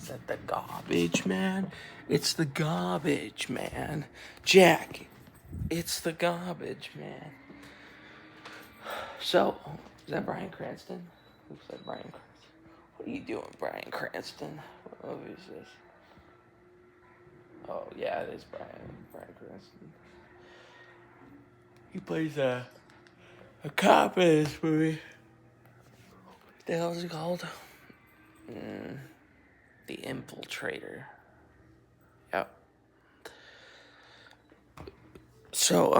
Is that the garbage man? It's the garbage man. Jack, it's the garbage man. So, is that Bryan Cranston? Who said Bryan Cranston? What are you doing, Bryan Cranston? What movie is this? Oh, yeah, it is Bryan Cranston. He plays a cop in this movie. What the hell is it called? The Infiltrator. Yep. So,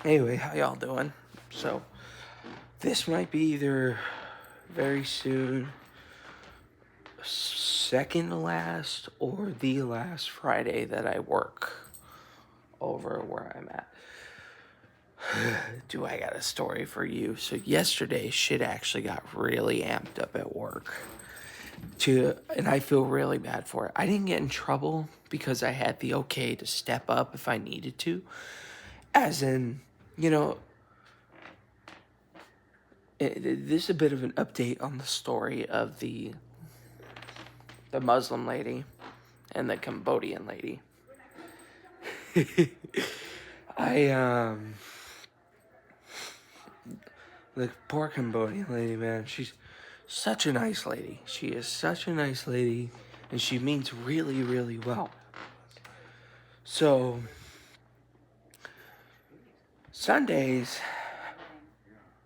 anyway, how y'all doing? So, this might be either very soon second to last or the last Friday that I work over where I'm at. Do I got a story for you? So yesterday, shit actually got really amped up at work. And I feel really bad for it. I didn't get in trouble because I had the okay to step up if I needed to. As in, this is a bit of an update on the story of the Muslim lady and the Cambodian lady. The poor Cambodian lady, man, she's such a nice lady. She is such a nice lady, and she means really, really well. So, Sundays,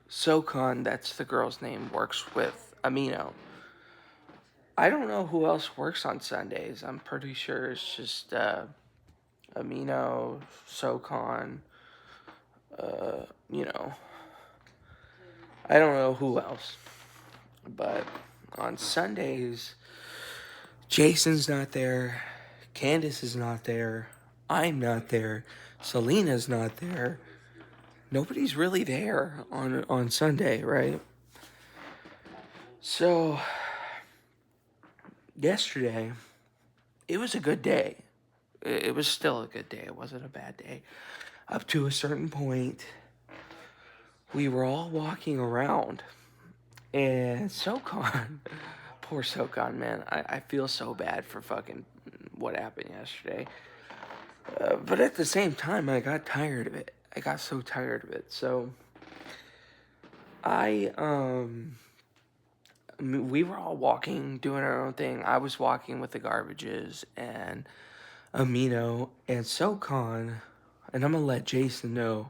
Sokon, that's the girl's name, works with Amino. I don't know who else works on Sundays. I'm pretty sure it's just Amino, Sokon, I don't know who else. But on Sundays, Jason's not there, Candace is not there, I'm not there, Selena's not there. Nobody's really there on Sunday, right? So, yesterday, it was a good day. It was still a good day. It wasn't a bad day. Up to a certain point, we were all walking around. And Sokon, poor Sokon, man. I feel so bad for fucking what happened yesterday. But at the same time, I got tired of it. I got so tired of it. So, we were all walking, doing our own thing. I was walking with the garbages and Amino and Sokon, and I'm gonna let Jason know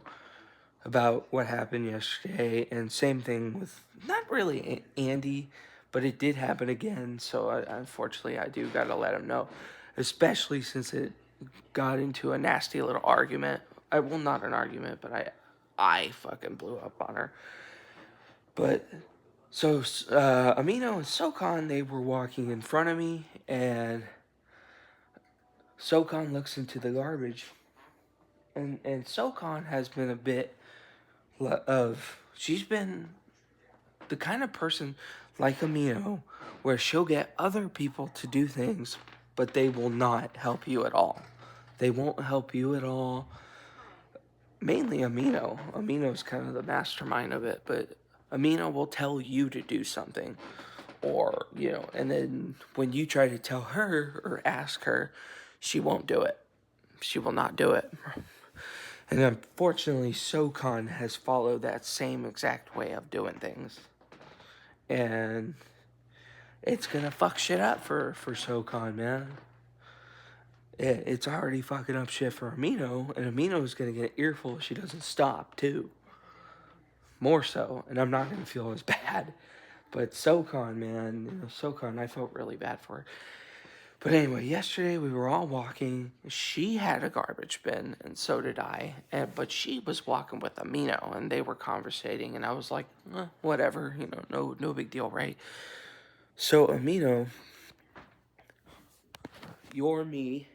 about what happened yesterday. And same thing with not really Andy, but it did happen again. So unfortunately, I do gotta let him know, especially since it got into a nasty little argument. Well, not an argument, but I fucking blew up on her. But so Amino and Sokon, they were walking in front of me, and Sokon looks into the garbage, and Sokon has been a bit she's been the kind of person like Amino where she'll get other people to do things, but they will not help you at all. They won't help you at all. Mainly Amino. Amino's kind of the mastermind of it, but Amino will tell you to do something. Or, and then when you try to tell her or ask her, she won't do it. She will not do it. And unfortunately, Sokon has followed that same exact way of doing things. And it's gonna fuck shit up for Sokon, man. It's already fucking up shit for Amino, and Amino's gonna get an earful if she doesn't stop, too. More so, and I'm not gonna feel as bad. But Sokon, man, Sokon, I felt really bad for her. But anyway, yesterday we were all walking. She had a garbage bin, and so did I. But she was walking with Amino, and they were conversating, and I was like, whatever, no big deal, right? So Amino, you're me,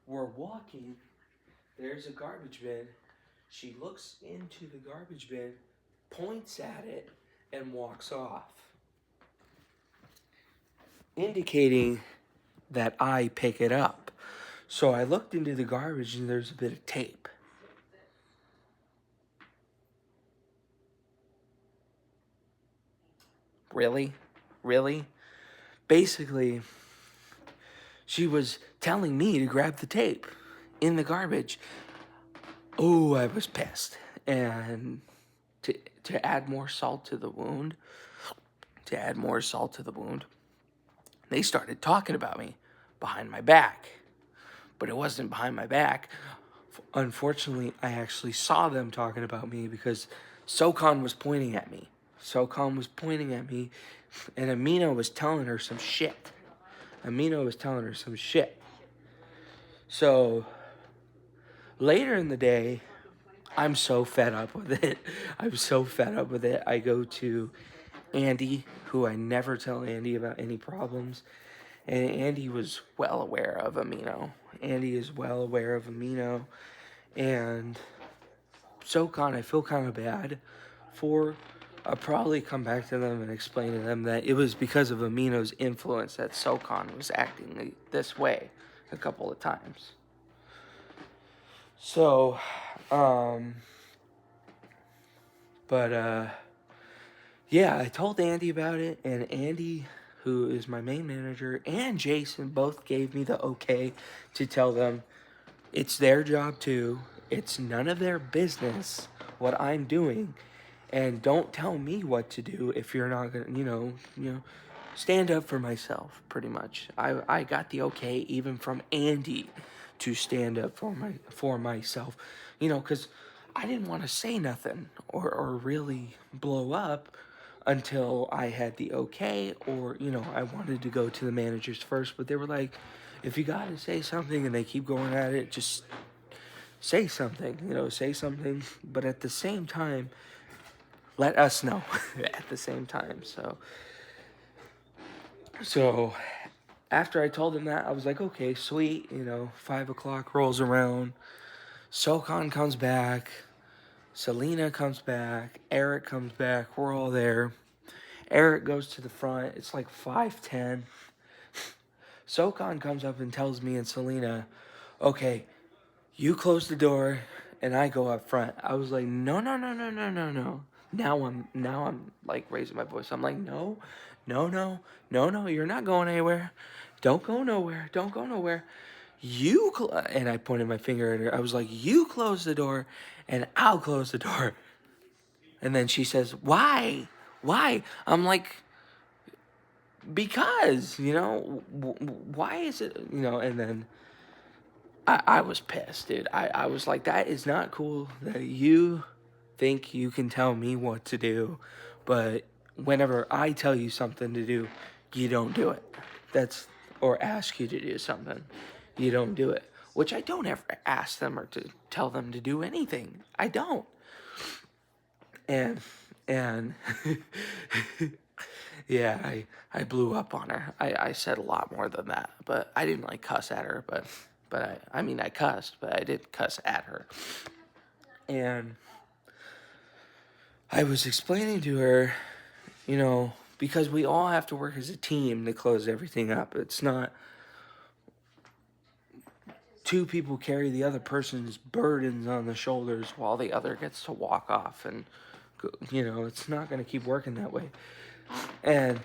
we're walking. There's a garbage bin. She looks into the garbage bin, points at it, and walks off, indicating that I pick it up. So I looked into the garbage and there's a bit of tape. Really? basically, she was telling me to grab the tape in the garbage. Oh, I was pissed. And to add more salt to the wound, they started talking about me behind my back. But it wasn't behind my back. Unfortunately, I actually saw them talking about me because SoCon was pointing at me. And Amino was telling her some shit. So, later in the day, I'm so fed up with it. I go to Andy, who I never tell Andy about any problems. And Andy was well aware of Amino. And SoCon, I feel kind of bad for. I'll probably come back to them and explain to them that it was because of Amino's influence that SoCon was acting this way a couple of times. So, yeah, I told Andy about it, and Andy, who is my main manager, and Jason both gave me the okay to tell them it's their job too. It's none of their business what I'm doing, and don't tell me what to do if you're not gonna, stand up for myself. Pretty much, I got the okay even from Andy to stand up for myself, because I didn't want to say nothing or really blow up until I had the okay, or I wanted to go to the managers first, but they were like, if you gotta say something and they keep going at it, just say something, but at the same time, let us know at the same time. So after I told them that, I was like, okay, sweet, 5 o'clock rolls around, SoCon comes back, Selena comes back, Eric comes back, we're all there. Eric goes to the front, it's like 5:10. SoCon comes up and tells me and Selena, okay, you close the door and I go up front. I was like, no. Now I'm like raising my voice. I'm like, no, you're not going anywhere. Don't go nowhere. And I pointed my finger at her. I was like, you close the door and I'll close the door. And then she says, why? I'm like, because, why is it, and then I was pissed, dude. I was like, that is not cool that you think you can tell me what to do, but whenever I tell you something to do, you don't do it. Or ask you to do something, you don't do it. Which I don't ever ask them or to tell them to do anything. I don't. And yeah, I blew up on her. I said a lot more than that, but I didn't like cuss at her, but I cussed, but I didn't cuss at her. And I was explaining to her, because we all have to work as a team to close everything up. It's not two people carry the other person's burdens on the shoulders while the other gets to walk off, and it's not going to keep working that way. And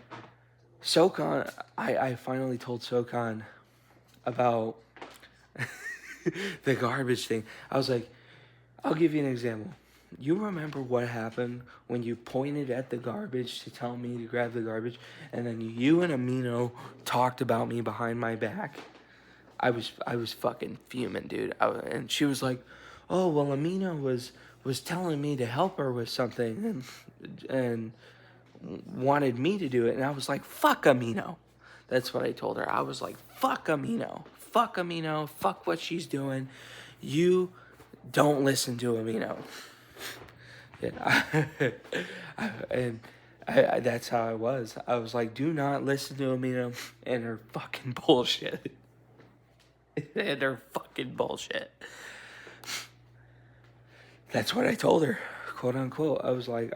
SoCon, I finally told SoCon about the garbage thing. I was like, I'll give you an example. You remember what happened when you pointed at the garbage to tell me to grab the garbage, and then you and Amino talked about me behind my back? I was fucking fuming, dude. And she was like, oh, well, Amino was telling me to help her with something and wanted me to do it. And I was like, fuck Amino. That's what I told her. I was like, fuck Amino. Fuck what she's doing. You don't listen to Amino. And that's how I was. I was like, do not listen to Amino and her fucking bullshit. That's what I told her, quote unquote. I was like,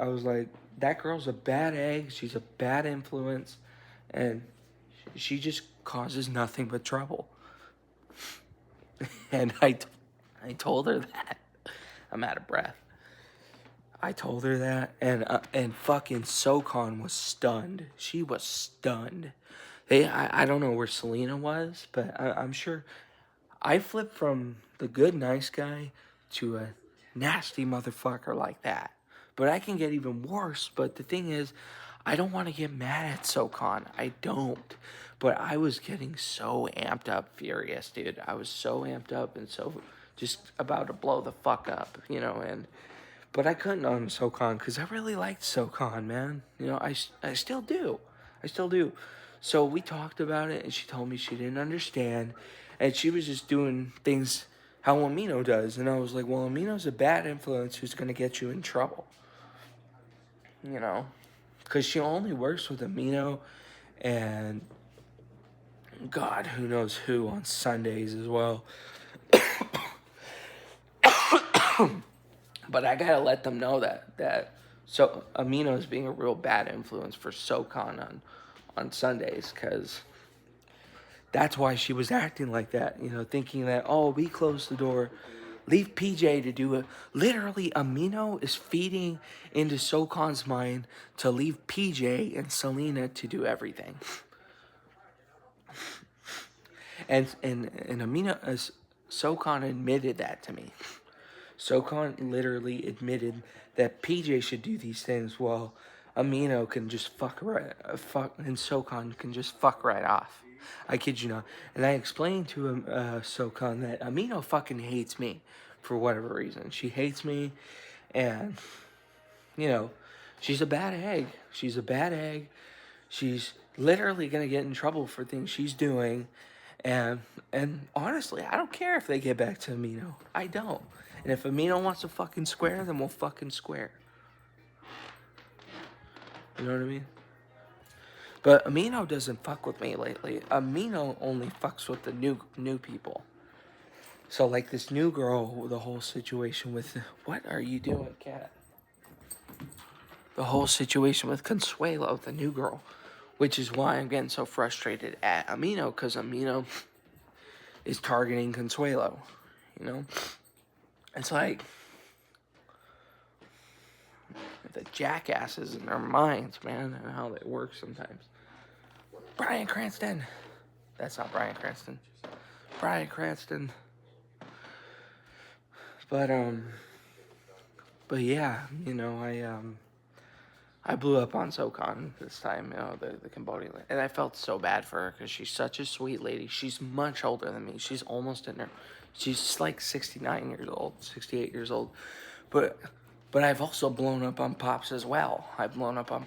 that girl's a bad egg. She's a bad influence, and she just causes nothing but trouble. And I told her that. I'm out of breath. I told her that, and fucking SoCon was stunned. She was stunned. I don't know where Selena was, but I'm sure I flipped from the good, nice guy to a nasty motherfucker like that. But I can get even worse. But the thing is, I don't want to get mad at SoCon. I don't. But I was getting so amped up, furious, dude. I was so amped up and so just about to blow the fuck up, and but I couldn't on SoCon because I really liked SoCon, man. I still do. I still do. So we talked about it, and she told me she didn't understand, and she was just doing things how Amino does, and I was like, well, Amino's a bad influence who's gonna get you in trouble, because she only works with Amino, and God, who knows who on Sundays as well. But I gotta let them know that so Amino is being a real bad influence for SoCon on Sundays, because that's why she was acting like that, thinking that, oh, we close the door, leave PJ to do it. Literally, Amino is feeding into SoCon's mind to leave PJ and Selena to do everything. And Amino, as SoCon admitted that to me. SoCon literally admitted that PJ should do these things while Amino can just fuck, and SoCon can just fuck right off. I kid you not. And I explained to him, SoCon, that Amino fucking hates me for whatever reason. She hates me, and, she's a bad egg. She's a bad egg. She's literally gonna get in trouble for things she's doing. And honestly, I don't care if they get back to Amino. I don't. And if Amino wants to fucking square, then we'll fucking square. You know what I mean? But Amino doesn't fuck with me lately. Amino only fucks with the new people. So like this new girl, the whole situation with, what are you doing, cat? The whole situation with Consuelo, the new girl, which is why I'm getting so frustrated at Amino, because Amino is targeting Consuelo, It's like the jackasses in their minds, man, and how they work sometimes. Bryan Cranston. That's not Bryan Cranston. Bryan Cranston. But yeah, I blew up on SoCon this time, the Cambodian lady. And I felt so bad for her because she's such a sweet lady. She's much older than me. She's almost in her... She's like 69 years old, 68 years old. But I've also blown up on Pops as well. I've blown up on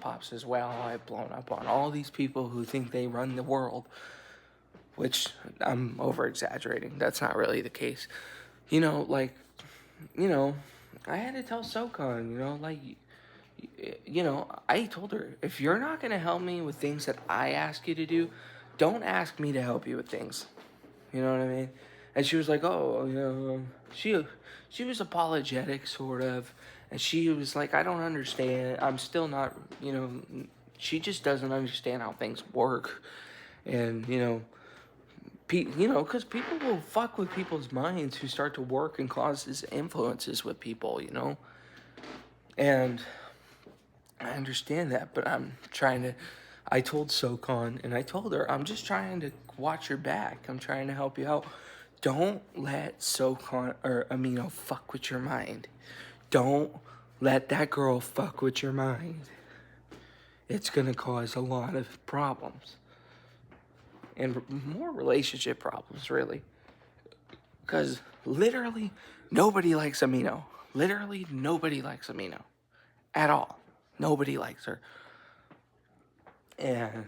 all these people who think they run the world. Which, I'm over-exaggerating. That's not really the case. I had to tell SoCon, I told her, if you're not going to help me with things that I ask you to do, don't ask me to help you with things. You know what I mean? And she was like, oh, she was apologetic, sort of. And she was like, I don't understand. I'm still not, she just doesn't understand how things work. And, because people will fuck with people's minds who start to work and causes influences with people, And I understand that, but I told SoCon, and I told her, I'm just trying to watch your back. I'm trying to help you out. Don't let SoCon or Amino fuck with your mind. Don't let that girl fuck with your mind. It's going to cause a lot of problems. And more relationship problems, really. Because literally nobody likes Amino. Literally nobody likes Amino. At all. Nobody likes her. And,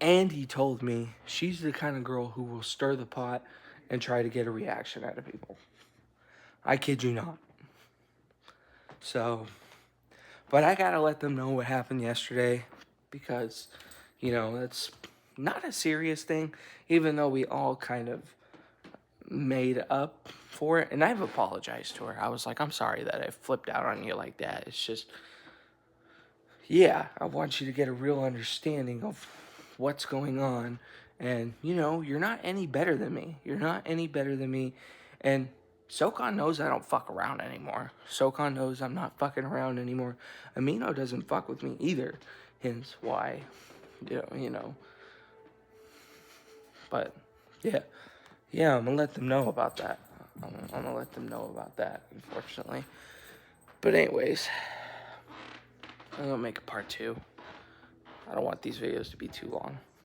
Andy told me she's the kind of girl who will stir the pot and try to get a reaction out of people. I kid you not. So, but I gotta let them know what happened yesterday, because, it's not a serious thing, even though we all kind of made up for it. And I've apologized to her. I was like, I'm sorry that I flipped out on you like that. It's just, yeah, I want you to get a real understanding of what's going on. And, you're not any better than me. You're not any better than me. And SoCon knows I don't fuck around anymore. SoCon knows I'm not fucking around anymore. Amino doesn't fuck with me either. Hence why, you know. But, yeah. Yeah, I'm gonna let them know about that. I'm gonna let them know about that, unfortunately. But anyways, I'm gonna make a part 2. I don't want these videos to be too long.